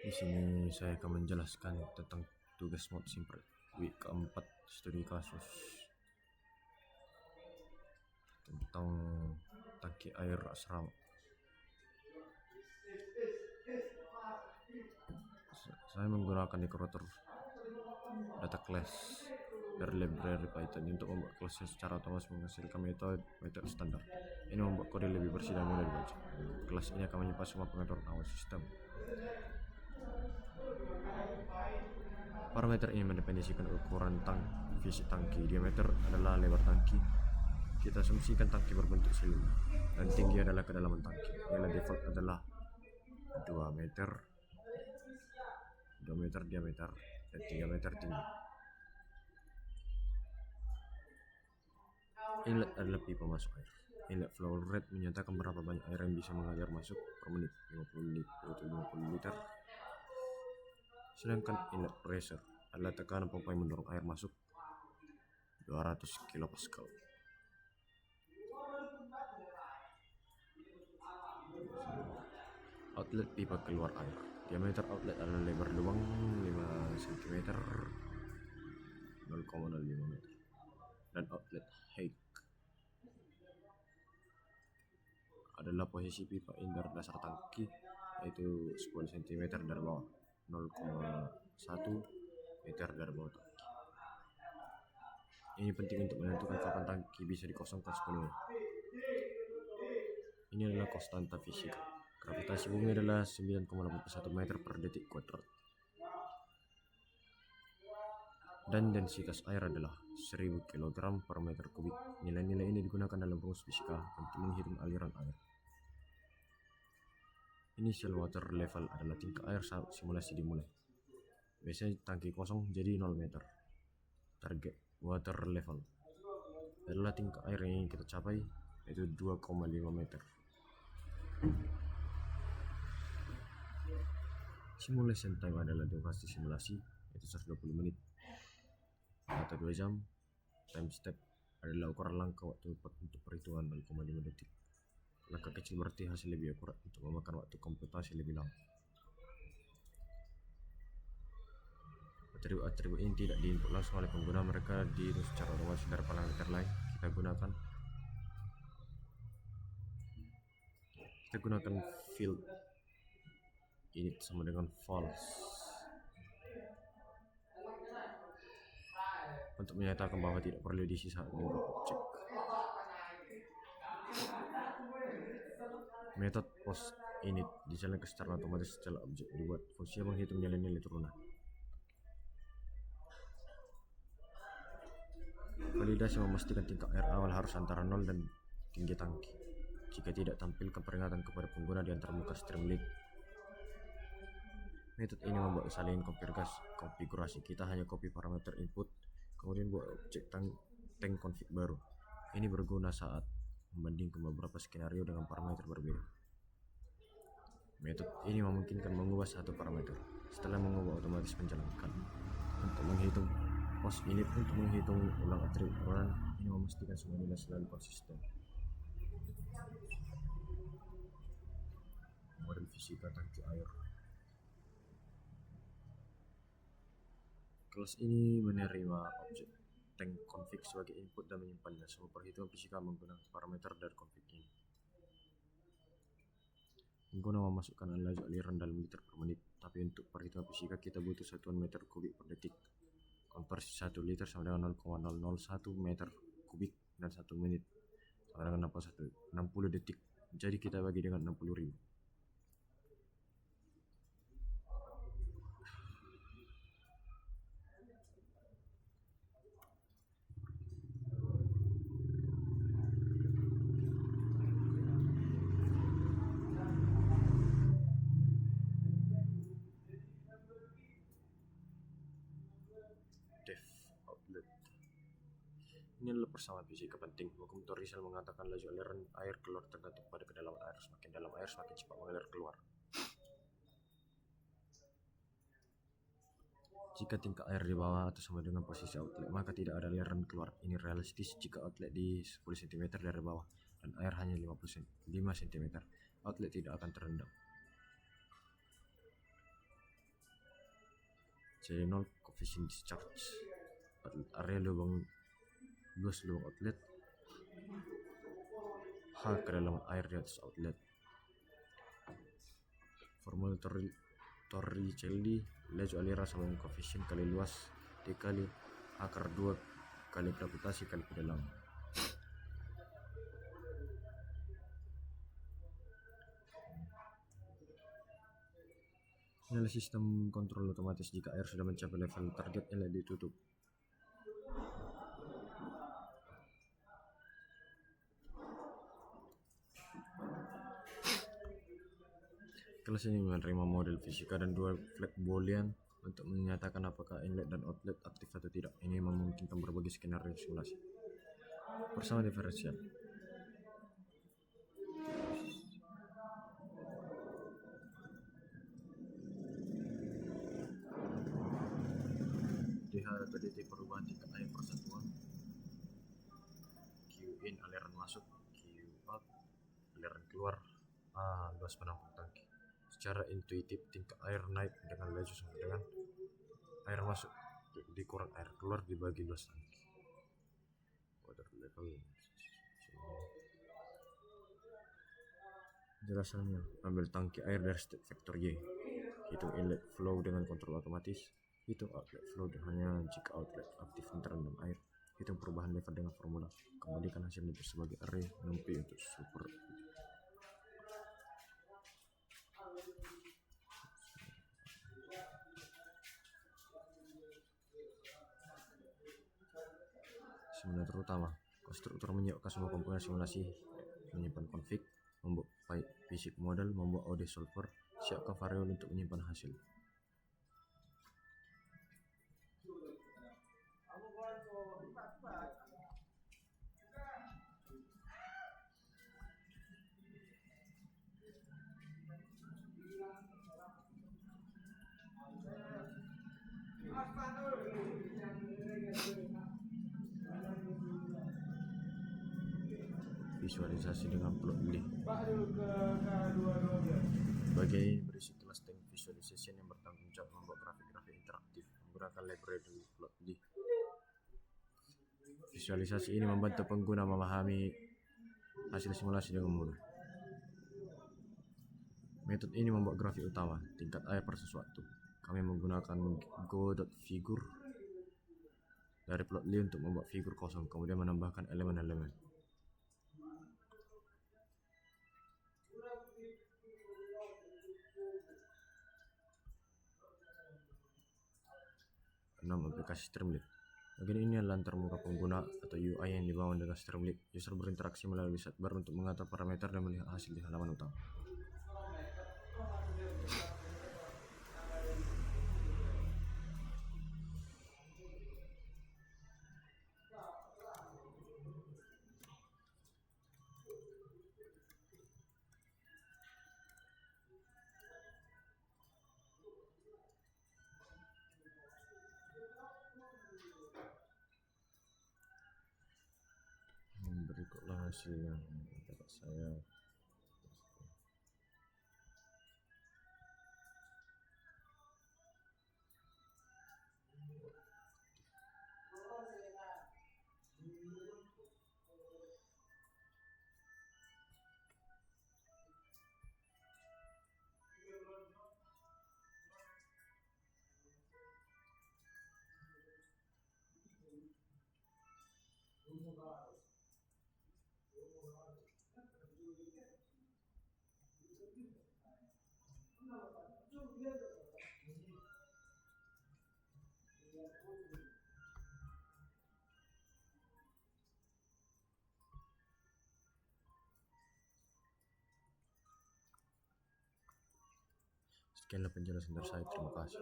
Di sini saya akan menjelaskan tentang tugas mod simpel week keempat studi kasus tentang tangki air asrama. Saya menggunakan dekorator data class dari library Python untuk membuat kelasnya secara otomatis menghasilkan metode standar. Ini membuat kode lebih bersih dan mudah dibaca. Kelas ini akan menyimpan semua pengaturan awal sistem. Parameter ini mendefinisikan ukuran fisik tangki. Diameter adalah lebar tangki. Kita asumsikan tangki berbentuk silinder dan tinggi adalah kedalaman tangki. Nilai default adalah 2 meter diameter dan 3 meter tinggi. Inlet adalah pipa masuk air. Inlet flow rate menyatakan berapa banyak air yang bisa mengalir masuk per menit, 50 liter. Sedangkan inlet pressure adalah tekanan pompa yang mendorong air masuk 200 kilopascal. Outlet pipa keluar air. Diameter outlet adalah lebar lubang 5 cm 0,05 meter. Dan outlet height adalah posisi pipa dari dasar tangki, yaitu 10 cm dari bawah, 0,1 meter dari bawah tangki. Ini penting untuk menentukan kapan tangki bisa dikosongkan sepenuhnya. Ini adalah konstanta fisika. Gravitasi bumi adalah 9,81 meter per detik kuadrat. Dan densitas air adalah 1000 kg per meter kubik. Nilai-nilai ini digunakan dalam rumus fisika untuk menghitung aliran air. Initial water level adalah tingkat air saat simulasi dimulai. Biasanya tangki kosong jadi 0 meter. Target water level adalah tingkat air yang ingin kita capai, yaitu 2,5 meter. Simulation time adalah durasi simulasi, yaitu 120 menit atau 2 jam. Time step adalah ukuran langkah waktu untuk perhitungan 0,5 detik. Langkah kecil berarti hasil lebih akurat untuk memakan waktu komputasi lebih lama. Atribut ini tidak diinput langsung oleh pengguna, mereka dihitung secara otomatis dari parameter lain. Kita gunakan field init sama dengan false untuk menyatakan bahwa tidak perlu diisi saat membuat objek. Metode post init dijalankan secara otomatis setelah objek dibuat. Fungsinya menghitung nilai-nilai turunan. Validasi memastikan tingkat air awal harus antara 0 dan tinggi tangki. Jika tidak, tampilkan peringatan kepada pengguna di antara muka Streamlit. Metode ini membuat salinan konfigurasi. Kita hanya copy parameter input, kemudian buat objek tank config baru. Ini berguna saat membandingkan beberapa skenario dengan parameter berbeda. Metode ini memungkinkan mengubah satu parameter. Setelah mengubah, otomatis menjalankan untuk menghitung post init untuk menghitung ulang atribut turunan. Ini memastikan semua nilai selalu konsisten. Model fisika tangki air. Kelas ini menerima objek tank config sebagai input dan menyimpannya. Semua perhitungan fisika menggunakan parameter dari config ini. Pengguna memasukkan laju aliran dalam liter per menit, tapi untuk perhitungan fisika kita butuh satuan meter kubik per detik. Konversi 1 liter sama dengan 0,001 meter kubik dan 1 menit sama dengan 60 detik. Jadi kita bagi dengan 60.000. Def outlet. Ini adalah persamaan fisika penting. Hukum Torricelli mengatakan laju aliran air keluar tergantung pada kedalaman air. Semakin dalam air, semakin cepat mengalir keluar. Jika tingkat air di bawah atau sama dengan posisi outlet, maka tidak ada aliran keluar. Ini realistis jika outlet di 10 cm dari bawah dan air hanya 5 cm. Outlet tidak akan terendam. C0 coefficient discharge, area lubang luas lubang outlet, H kedalaman air di atas outlet. Formula Torricelli, laju aliran sama dengan koefisien kali luas dikali akar 2 kali gravitasi kali kedalaman. Inilah sistem kontrol otomatis jika air sudah mencapai level target inlet ditutup. Kelas ini menerima model fisika dan dua flag boolean untuk menyatakan apakah inlet dan outlet aktif atau tidak. Ini memungkinkan berbagai skenario simulasi. Bersama diferensial. DH atau DT perubahan tingkat air persatuan. Q in aliran masuk, Q out aliran keluar, A luas penampung tangki. Secara intuitif tingkat air naik dengan laju sama dengan air masuk dikurang air keluar dibagi luas tangki. Water level. Jelasannya, ambil tangki air dari state vektor Y, hitung inlet flow dengan kontrol otomatis, hitung outlet flow hanya jika outlet aktif terendam air, hitung perubahan level dengan formula, kembalikan hasil itu sebagai array NumPy untuk super. Simulator utama, konstruktor menyiapkan semua komponen simulasi, menyimpan config, membuat file basic model, membuat OD solver, siapkan variabel untuk menyimpan hasil. Visualisasi dengan Plotly. Bagian ini berisi kelas Tank Visualization yang bertanggung jawab membuat grafik-grafik interaktif menggunakan library Plotly. Visualisasi ini membantu pengguna memahami hasil simulasi dengan mudah. Metode ini membuat grafik utama tingkat air per sesuatu. Kami menggunakan go.figure dari Plotly untuk membuat figur kosong, kemudian menambahkan elemen-elemen. Aplikasi Streamlit. Bagian ini adalah antarmuka pengguna atau UI yang dibangun dengan Streamlit. User berinteraksi melalui sidebar untuk mengatur parameter dan melihat hasil di halaman utama. Berikutlah hasil yang dapat saya. Sekianlah penjelasan dari saya. Terima kasih.